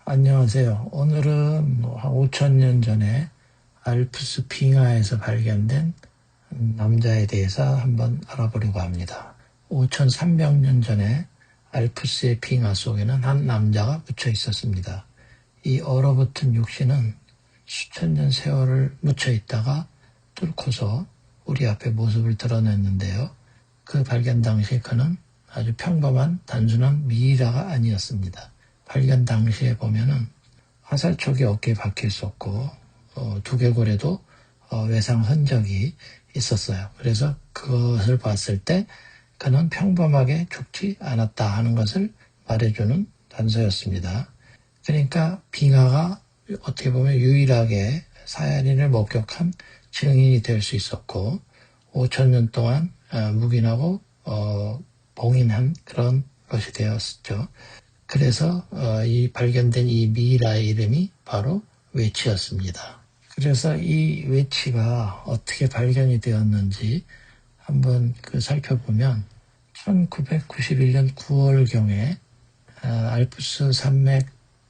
안녕하세요. 오늘은 한 5천 년 전에 알프스 빙하에서 발견된 남자에 대해서 한번 알아보려고 합니다. 5,300년 전에 알프스의 빙하 속에는 한 남자가 묻혀 있었습니다. 이 얼어붙은 육신은 수천 년 세월을 묻혀 있다가 뚫고서 우리 앞에 모습을 드러냈는데요. 그 발견 당시 그는 아주 평범한 단순한 미이라가 아니었습니다. 발견 당시에 보면은 화살촉이 어깨에 박혀 있었고 두개골에도 외상 흔적이 있었어요. 그래서 그것을 봤을 때 그는 평범하게 죽지 않았다 하는 것을 말해주는 단서였습니다. 그러니까 빙하가 어떻게 보면 유일하게 사야린을 목격한 증인이 될 수 있었고 5천 년 동안 묵인하고 봉인한 그런 것이 되었죠. 그래서 이 발견된 이 미이라의 이름이 바로 웨치였습니다. 그래서 이 웨치가 어떻게 발견이 되었는지 한번 살펴보면 1991년 9월경에 알프스 산맥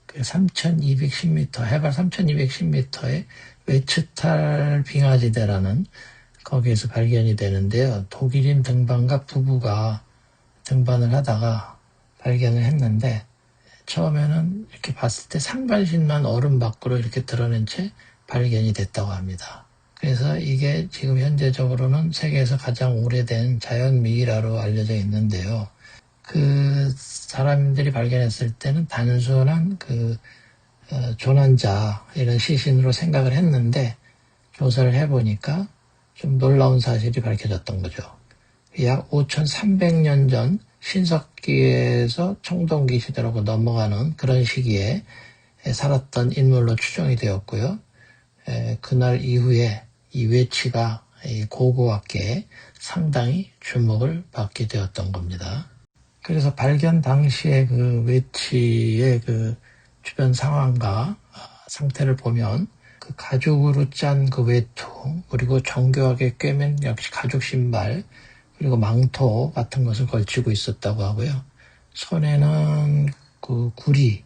3210m, 해발 3210m의 웨츠탈 빙하지대라는 거기에서 발견이 되는데요. 독일인 등반가 부부가 등반을 하다가 발견을 했는데 처음에는 이렇게 봤을 때 상반신만 얼음 밖으로 이렇게 드러낸 채 발견이 됐다고 합니다. 그래서 이게 지금 현재적으로는 세계에서 가장 오래된 자연 미이라로 알려져 있는데요. 그 사람들이 발견했을 때는 단순한 조난자 이런 시신으로 생각을 했는데 조사를 해보니까 좀 놀라운 사실이 밝혀졌던 거죠. 약 5,300년 전 신석기에서 청동기 시대로 넘어가는 그런 시기에 살았던 인물로 추정이 되었고요. 그날 이후에 이 웨치가 고고학계에 상당히 주목을 받게 되었던 겁니다. 그래서 발견 당시에 그 웨치의 주변 상황과 상태를 보면 그 가죽으로 짠 그 외투, 그리고 정교하게 꿰맨 역시 가죽 신발, 그리고 망토 같은 것을 걸치고 있었다고 하고요. 손에는 그 구리,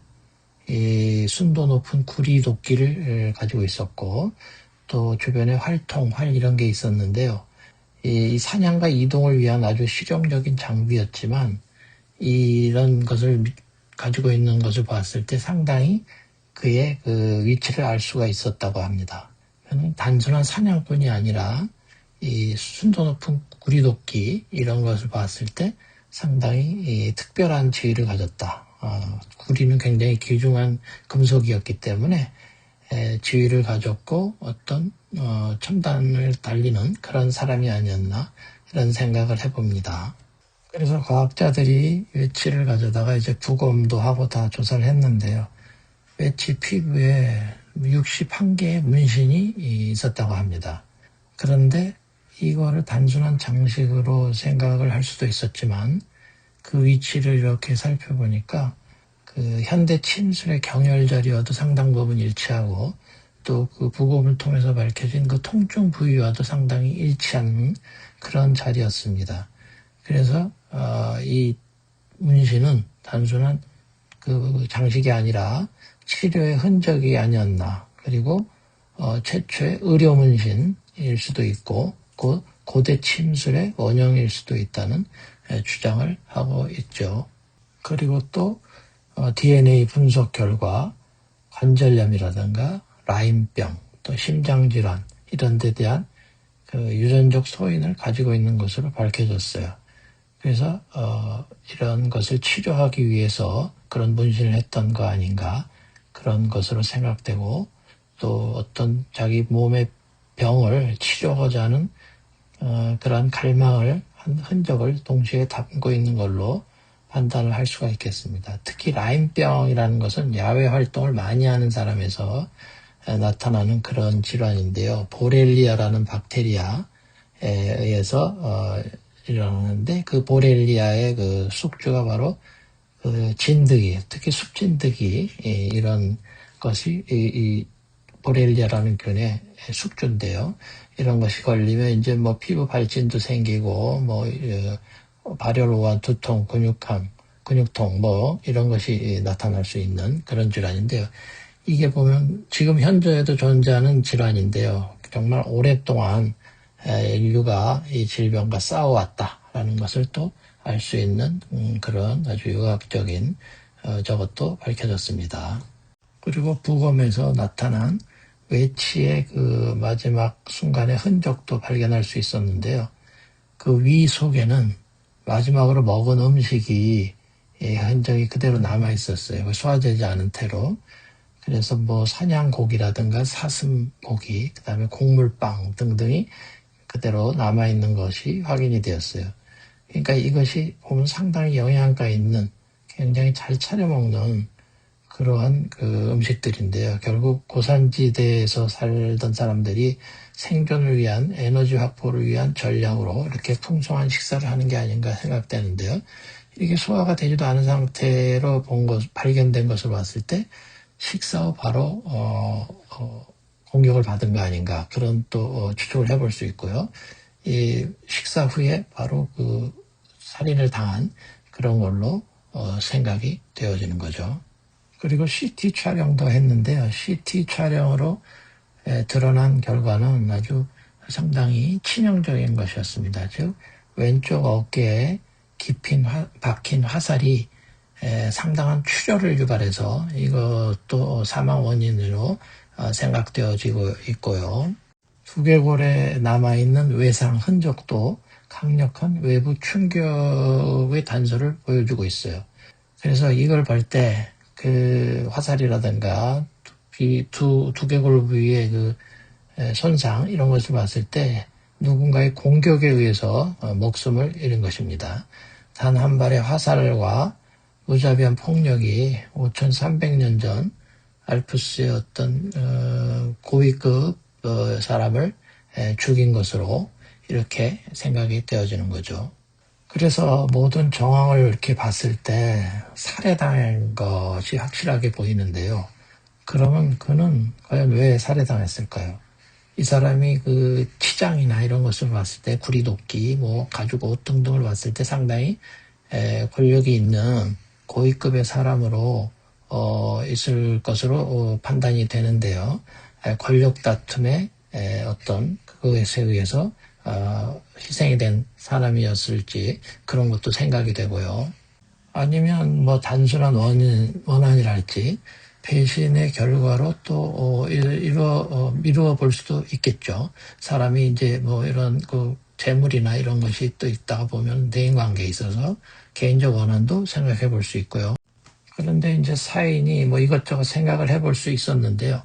순도 높은 구리 도끼를 가지고 있었고, 또 주변에 활 이런 게 있었는데요. 이 사냥과 이동을 위한 아주 실용적인 장비였지만, 이런 것을 가지고 있는 것을 봤을 때 상당히 그의 위치를 알 수가 있었다고 합니다. 단순한 사냥꾼이 아니라 이 순도 높은 구리도끼 이런 것을 봤을 때 상당히 특별한 지위를 가졌다. 구리는 굉장히 귀중한 금속이었기 때문에 지위를 가졌고 어떤 첨단을 달리는 그런 사람이 아니었나 이런 생각을 해봅니다. 그래서 과학자들이 웨치를 가져다가 이제 부검도 하고 다 조사를 했는데요. 웨치 피부에 61개의 문신이 있었다고 합니다. 그런데 이거를 단순한 장식으로 생각을 할 수도 있었지만 그 위치를 이렇게 살펴보니까 그 현대 침술의 경혈자리와도 상당 부분 일치하고 또 그 부검을 통해서 밝혀진 그 통증 부위와도 상당히 일치하는 그런 자리였습니다. 그래서 이 문신은 단순한 그 장식이 아니라 치료의 흔적이 아니었나. 그리고 최초의 의료 문신일 수도 있고 고대 침술의 원형일 수도 있다는 주장을 하고 있죠. 그리고 또 DNA 분석 결과 관절염이라든가 라임병, 또 심장질환 이런 데 대한 유전적 소인을 가지고 있는 것으로 밝혀졌어요. 그래서 이런 것을 치료하기 위해서 그런 문신을 했던 거 아닌가 그런 것으로 생각되고 또 어떤 자기 몸의 병을 치료하고자 하는 그런 갈망을 한 흔적을 동시에 담고 있는 걸로 판단을 할 수가 있겠습니다. 특히 라임병이라는 것은 야외 활동을 많이 하는 사람에서 나타나는 그런 질환인데요. 보렐리아라는 박테리아에 의해서 일어나는데 그 보렐리아의 그 숙주가 바로 그 진드기, 특히 숲진드기 이런 것이 이 보렐리아라는 균의 숙주인데요. 이런 것이 걸리면 이제 뭐 피부 발진도 생기고 뭐 발열 오한 두통, 근육감 근육통 뭐 이런 것이 나타날 수 있는 그런 질환인데요. 이게 보면 지금 현재에도 존재하는 질환인데요. 정말 오랫동안 인류가 이 질병과 싸워왔다라는 것을 또 알 수 있는 그런 아주 유학적인 저것도 밝혀졌습니다. 그리고 부검에서 나타난 외치의 그 마지막 순간의 흔적도 발견할 수 있었는데요. 그 위 속에는 마지막으로 먹은 음식이 흔적이 그대로 남아 있었어요. 소화되지 않은 채로. 그래서 뭐 사냥고기라든가 사슴고기, 그 다음에 곡물빵 등등이 그대로 남아 있는 것이 확인이 되었어요. 그러니까 이것이 보면 상당히 영양가 있는 굉장히 잘 차려 먹는 그러한 그 음식들인데요. 결국 고산지대에서 살던 사람들이 생존을 위한 에너지 확보를 위한 전략으로 이렇게 풍성한 식사를 하는 게 아닌가 생각되는데요. 이게 소화가 되지도 않은 상태로 발견된 것을 봤을 때 식사 후 바로 공격을 받은 거 아닌가 그런 또 추측을 해볼 수 있고요. 이 식사 후에 바로 그 살인을 당한 그런 걸로 생각이 되어지는 거죠. 그리고 CT 촬영도 했는데요. CT 촬영으로 드러난 결과는 아주 상당히 치명적인 것이었습니다. 즉 왼쪽 어깨에 박힌 화살이 상당한 출혈을 유발해서 이것도 사망 원인으로 생각되어지고 있고요. 두개골에 남아있는 외상 흔적도 강력한 외부 충격의 단서를 보여주고 있어요. 그래서 이걸 볼 때 그 화살이라든가 두개골 부위의 그 손상 이런 것을 봤을 때 누군가의 공격에 의해서 목숨을 잃은 것입니다. 단 한 발의 화살과 무자비한 폭력이 5300년 전 알프스의 어떤 고위급 사람을 죽인 것으로 이렇게 생각이 되어지는 거죠. 그래서 모든 정황을 이렇게 봤을 때 살해당한 것이 확실하게 보이는데요. 그러면 그는 과연 왜 살해당했을까요? 이 사람이 그 치장이나 이런 것을 봤을 때 구리도끼, 뭐 가죽옷 등등을 봤을 때 상당히 권력이 있는 고위급의 사람으로 있을 것으로 판단이 되는데요. 권력 다툼의 어떤 그것에 의해서 희생이 된 사람이었을지 그런 것도 생각이 되고요. 아니면 뭐 단순한 원한이랄지 배신의 결과로 또 미루어 볼 수도 있겠죠. 사람이 이제 뭐 이런 그 재물이나 이런 것이 또 있다가 보면 대인 관계에 있어서 개인적 원한도 생각해 볼 수 있고요. 그런데 이제 사인이 뭐 이것저것 생각을 해볼 수 있었는데요.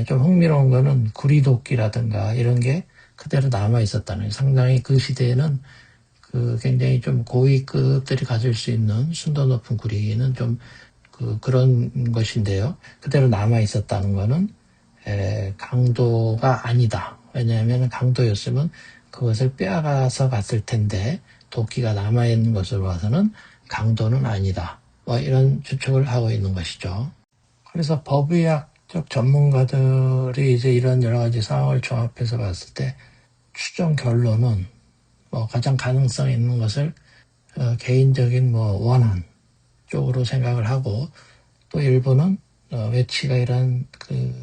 좀 흥미로운 거는 구리도끼라든가 이런 게 그대로 남아 있었다는 거예요. 상당히 그 시대에는 그 굉장히 좀 고위급들이 가질 수 있는 순도 높은 구리는 좀 그런 것인데요. 그대로 남아 있었다는 거는 강도가 아니다. 왜냐하면 강도였으면 그것을 빼앗아서 갔을 텐데 도끼가 남아 있는 것으로 봐서는 강도는 아니다. 뭐 이런 추측을 하고 있는 것이죠. 그래서 법의학적 전문가들이 이제 이런 여러 가지 상황을 종합해서 봤을 때 추정 결론은 뭐 가장 가능성 있는 것을 개인적인 뭐 원한 쪽으로 생각을 하고 또 일부는 외치가 이런 그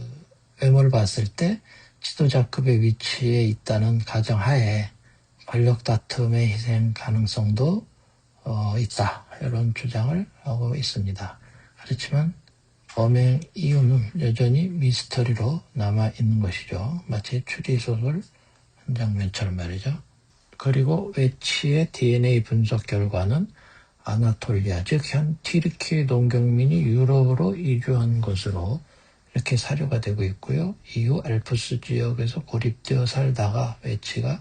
외모를 봤을 때 지도자급의 위치에 있다는 가정하에 권력 다툼의 희생 가능성도 있다 이런 주장을 하고 있습니다. 그렇지만 범행 이유는 여전히 미스터리로 남아 있는 것이죠. 마치 추리소설 한 장면처럼 말이죠. 그리고 외치의 DNA 분석 결과는 아나톨리아, 즉 현 튀르키예 농경민이 유럽으로 이주한 것으로 이렇게 사료가 되고 있고요. 이후 알프스 지역에서 고립되어 살다가 외치가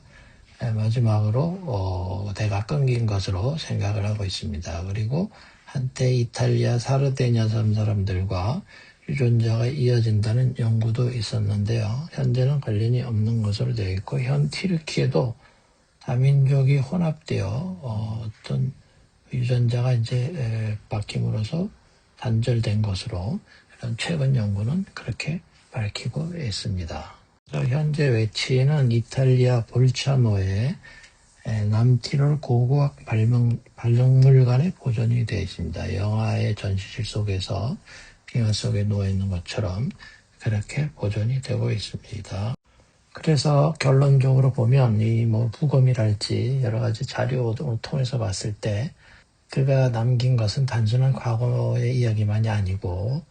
마지막으로 대가 끊긴 것으로 생각을 하고 있습니다. 그리고 한때 이탈리아 사르데냐 섬 사람들과 유전자가 이어진다는 연구도 있었는데요. 현재는 관련이 없는 것으로 되어 있고 현 튀르키예도 다민족이 혼합되어 어떤 유전자가 이제 바뀜으로써 단절된 것으로 이런 최근 연구는 그렇게 밝히고 있습니다. 현재 외치는 이탈리아 볼차노에 남티롤 고고학 발명물관에 보존이 되어 있습니다. 영화의 전시실 속에서 빙하 속에 누워있는 것처럼 그렇게 보존이 되고 있습니다. 그래서 결론적으로 보면 이 부검이랄지 여러 가지 자료를 통해서 봤을 때 그가 남긴 것은 단순한 과거의 이야기만이 아니고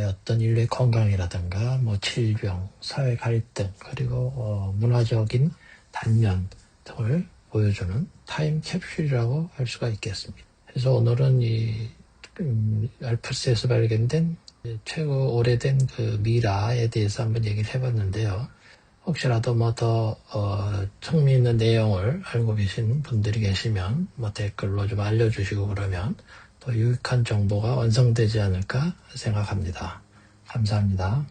어떤 인류의 건강이라든가 질병, 사회 갈등, 그리고 문화적인 단면 등을 보여주는 타임 캡슐이라고 할 수가 있겠습니다. 그래서 오늘은 이 알프스에서 발견된 최고 오래된 그 미라에 대해서 한번 얘기를 해봤는데요. 혹시라도 더 흥미있는 내용을 알고 계신 분들이 계시면 댓글로 좀 알려주시고 그러면 더 유익한 정보가 완성되지 않을까 생각합니다. 감사합니다.